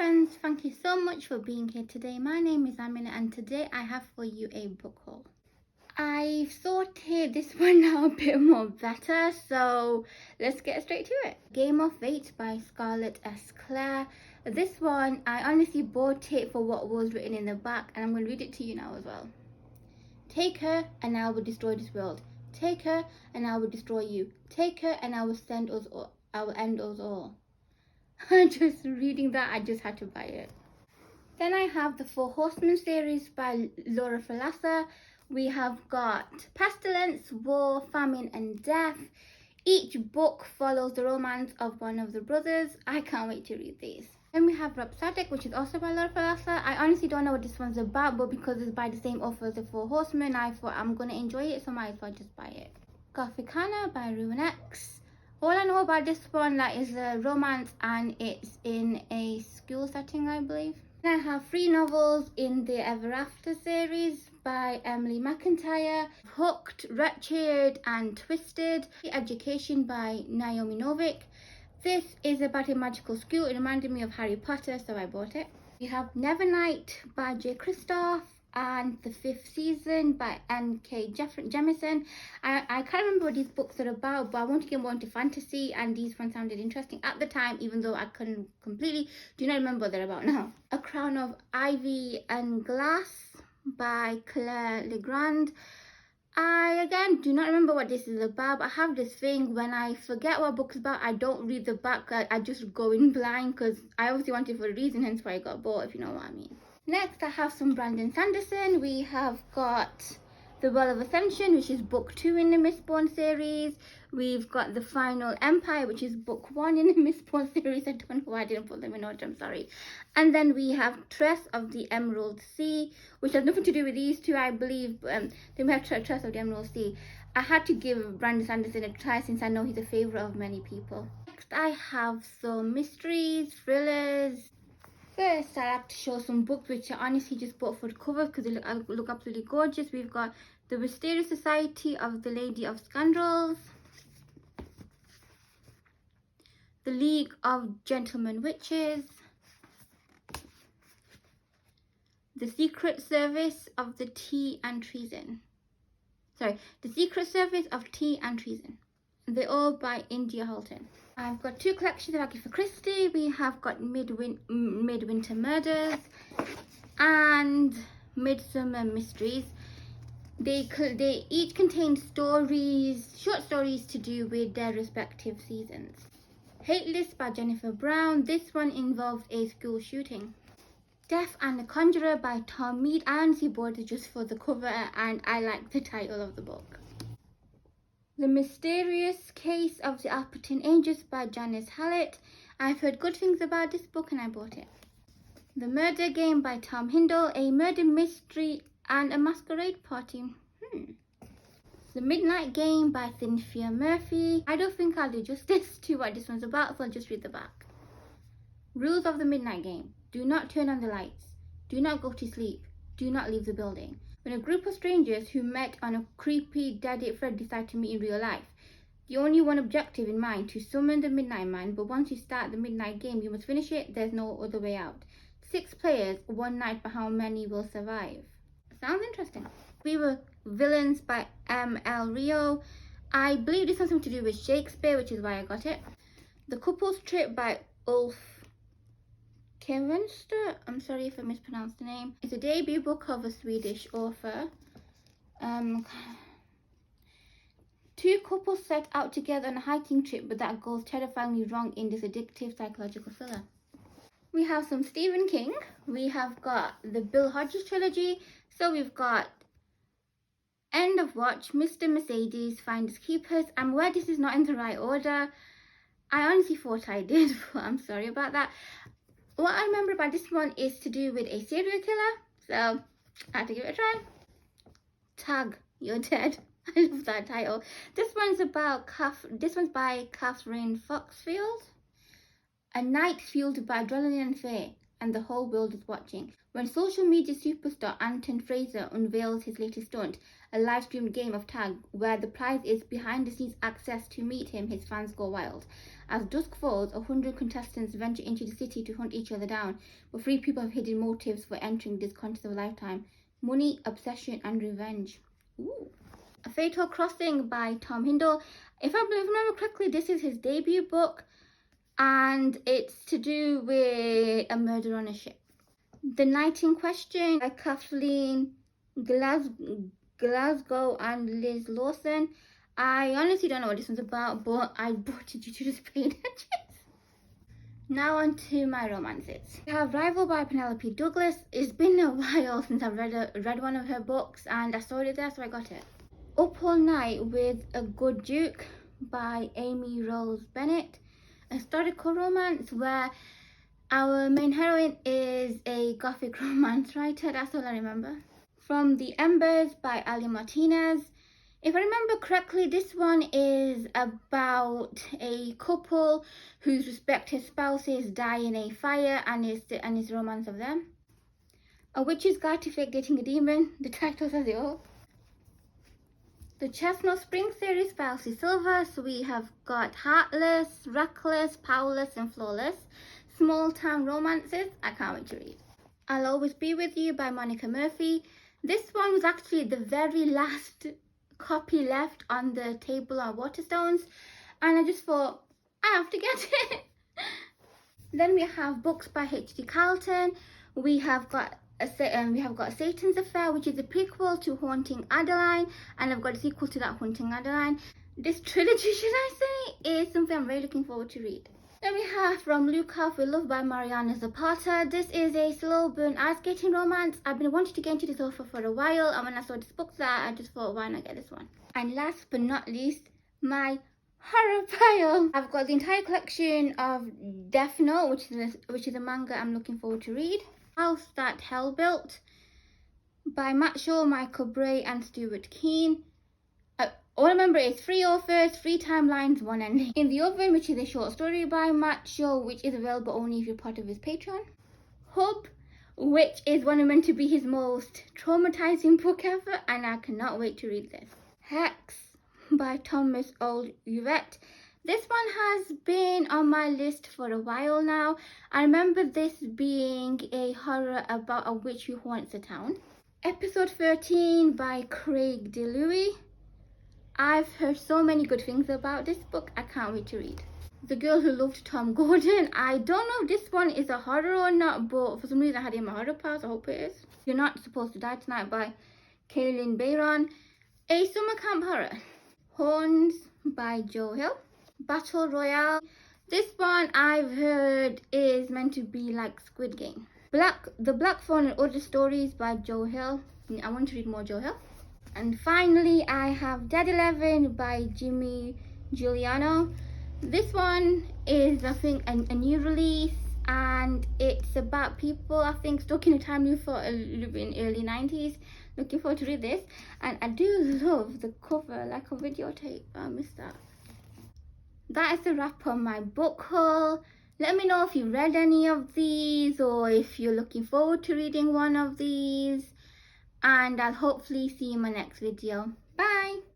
friends, thank you so much for being here today. My name is Amina and today I have for you a book haul. I sorted this one out a bit more better, so let's get straight to it. Game of Fate by Scarlett S. Clare. This one, I honestly bought it for what was written in the back and I'm going to read it to you now as well. Take her and I will destroy this world. Take her and I will destroy you. Take her and I will end us all. Just reading that, I just had to buy it. Then I have the Four Horsemen series by Laura Falasa. We have got pestilence, war, famine and death. Each book follows the romance of one of the brothers. I can't wait to read these. Then we have Rhapsodic, which is also by Laura Falasa. I honestly don't know what this one's about, but because it's by the same author as the Four Horsemen, I thought I'm going to enjoy it, so might as well just buy it. Gothicana by Ruin X. All I know about this one is a romance and it's in a school setting, I believe. Then I have 3 novels in the Ever After series by Emily McIntyre. Hooked, Wretched and Twisted. Education by Naomi Novik. This is about a magical school. It reminded me of Harry Potter, so I bought it. We have Nevernight by J. Kristoff and The Fifth Season by N.K. Jemisin. I can't remember what these books are about, but I want to get more into fantasy and these ones sounded interesting at the time, even though I couldn't completely do not remember what they're about now. A Crown of Ivy and Glass by Claire Legrand. I again do not remember what this is about, but I have this thing when I forget what a book is about, I don't read the back, I just go in blind because I obviously want it for a reason, hence why I got bought, if you know what I mean. Next I have some Brandon Sanderson. We have got The Well of Ascension, which is book 2 in the Mistborn series. We've got The Final Empire, which is book 1 in the Mistborn series. I don't know why I didn't put them in order, I'm sorry. And then we have Tress of the Emerald Sea, which has nothing to do with these two, I believe. Then we have Tress of the Emerald Sea. I had to give Brandon Sanderson a try since I know he's a favourite of many people. Next I have some mysteries, thrillers. First, I like to show some books which I honestly just bought for the cover because they look absolutely gorgeous. We've got The Mysterious Society of the Lady of Scandals, The League of Gentlemen Witches, The Secret Service of the Tea and Treason. The Secret Service of Tea and Treason. They're all by India Halton. I've got 2 collections of Agatha Christie. We have got Midwinter Murders and Midsummer Mysteries. They each contain short stories to do with their respective seasons. Hate List by Jennifer Brown. This one involves a school shooting. Death and the Conjurer by Tom Mead. I honestly bought it just for the cover and I like the title of the book. The Mysterious Case of the Alperton Angels by Janice Hallett. I've heard good things about this book and I bought it. The Murder Game by Tom Hindle. A murder mystery and a masquerade party. The Midnight Game by Cynthia Murphy. I don't think I'll do justice to what this one's about, so I'll just read the back. Rules of the Midnight Game. Do not turn on the lights. Do not go to sleep. Do not leave the building. When a group of strangers who met on a creepy Daddy Fred decide to meet in real life, the only one objective in mind to summon the Midnight Man, but once you start the Midnight Game, you must finish it. There's no other way out. 6 players, 1 night, but how many will survive? Sounds interesting. We Were Villains by M.L. Rio. I believe this has something to do with Shakespeare, which is why I got it. The Couple's Trip by Ulf Kevenster. I'm sorry if I mispronounced the name. It's a debut book of a Swedish author. 2 couples set out together on a hiking trip, but that goes terrifyingly wrong in this addictive psychological thriller. We have some Stephen King. We have got the Bill Hodges trilogy. So we've got End of Watch, Mr. Mercedes, Finders Keepers. I'm aware this is not in the right order. I honestly thought I did, but I'm sorry about that. What I remember about this one is to do with a serial killer, so I had to give it a try. Tag, You're Dead. I love that title. This one's by Catherine Foxfield. A night fueled by adrenaline and fear, and the whole world is watching. When social media superstar Anton Fraser unveils his latest stunt, a live-streamed game of tag where the prize is behind-the-scenes access to meet him, his fans go wild. As dusk falls, 100 contestants venture into the city to hunt each other down, but 3 people have hidden motives for entering this contest of a lifetime: money, obsession, and revenge. Ooh. A Fatal Crossing by Tom Hindle. If I remember correctly, this is his debut book, and it's to do with a murder on a ship. The Night in Question by Kathleen Glasgow and Liz Lawson. I honestly don't know what this one's about, but I bought it due to just paying attention. Now on to my romances. I have Rival by Penelope Douglas. It's been a while since I've read one of her books, and I saw it there, so I got it. Up All Night with a Good Duke by Amy Rose Bennett. A historical romance where our main heroine is a gothic romance writer. That's all I remember. From the Embers by Ali Martinez. If I remember correctly, this one is about a couple whose respective spouses die in a fire, and is romance of them. A Witch's Guide to Fate Dating a Demon. The title says it all. The Chestnut Spring series by Elsie Silver. So we have got Heartless, Reckless, Powerless, and Flawless. Small town romances. I can't wait to read. I'll Always Be With You by Monica Murphy. This one was actually the very last copy left on the table on Waterstones, and I just thought I have to get it. Then we have books by H.D. Carlton. We have got Satan's Affair, which is a prequel to Haunting Adeline, and I've got a sequel to that, Haunting Adeline. This trilogy, should I say, is something I'm really looking forward to read. Then we have From Lukov with Love by Mariana Zapata. This is a slow burn ice skating romance. I've been wanting to get into this author for a while, and when I saw this book there, I just thought, why not get this one? And last but not least, my horror pile. I've got the entire collection of Death Note, which is a manga I'm looking forward to read. House That Hell Built by Matt Shaw, Michael Bray, and Stuart Keane. All I remember is 3 authors, 3 timelines, 1 ending. In the Oven, which is a short story by Matt Shaw, which is available only if you're part of his Patreon. Hub, which is one meant to be his most traumatizing book ever, and I cannot wait to read this. Hex by Thomas Old-Yvette. This one has been on my list for a while now. I remember this being a horror about a witch who haunts a town. Episode 13 by Craig DeLuey. I've heard so many good things about this book. I can't wait to read. The Girl Who Loved Tom Gordon. I don't know if this one is a horror or not, but for some reason I had it in my horror pile, so I hope it is. You're Not Supposed to Die Tonight by Kaylin Bayron. A summer camp horror. Horns by Joe Hill. Battle Royale. This one I've heard is meant to be like Squid Game. The Black Phone and Other Stories by Joe Hill. I want to read more Joe Hill. And finally, I have Dead 11 by Jimmy Giuliano. This one is, I think, a new release, and it's about people, I think, stuck in a time loop for in early 90s. Looking forward to read this. And I do love the cover, like a videotape. I missed that. That is a wrap on my book haul. Let me know if you read any of these, or if you're looking forward to reading one of these. And I'll hopefully see you in my next video. Bye!